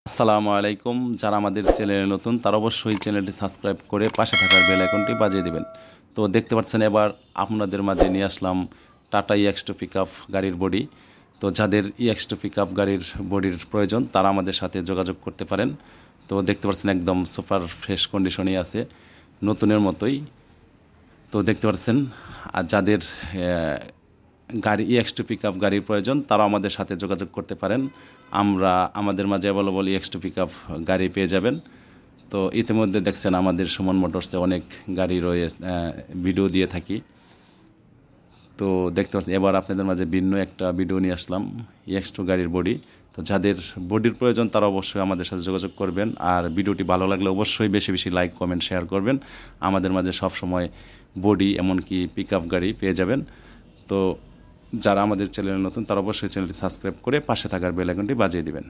আসসালামু আলাইকুম। যারা আমাদের চ্যানেলে নতুন তারা অবশ্যই চ্যানেলটি সাবস্ক্রাইব করে পাশে থাকার বেল আইকনটি বাজিয়ে দিবেন। তো দেখতে পাচ্ছেন এবার আপনাদের মাঝে নিয়ে আসলাম টাটা EX2 পিকআপ গাড়ির বডি। তো যাদের EX2 পিকআপ গাড়ির বডির প্রয়োজন তারা আমাদের সাথে যোগাযোগ করতে পারেন। তো দেখতে পাচ্ছেন একদম সুপার ফ্রেশ কন্ডিশনেই আছে, নতুনের মতোই। তো দেখতে পাচ্ছেন আর যাদের গাড়ি EX2 পিকআপ গাড়ির প্রয়োজন তারা আমাদের সাথে যোগাযোগ করতে পারেন। আমাদের মাঝে অ্যাভেলেবল EX2 পিকআপ গাড়ি পেয়ে যাবেন। তো ইতিমধ্যে দেখছেন আমাদের সুমন মোটরসে অনেক গাড়ি ভিডিও দিয়ে থাকি। তো দেখতে পাচ্ছেন এবার আপনাদের মাঝে ভিন্ন একটা ভিডিও নিয়ে আসলাম EX2 গাড়ির বডি। তো যাদের বডির প্রয়োজন তারা অবশ্যই আমাদের সাথে যোগাযোগ করবেন। আর ভিডিওটি ভালো লাগলে অবশ্যই বেশি বেশি লাইক কমেন্ট শেয়ার করবেন। আমাদের মাঝে সবসময় বডি এমনকি পিকআপ গাড়ি পেয়ে যাবেন। তো যারা আমাদের চ্যানেলে নতুন তারা অবশ্যই চ্যানেলটি সাবস্ক্রাইব করে পাশে থাকার বেল আইকনটি বাজিয়ে দিবেন।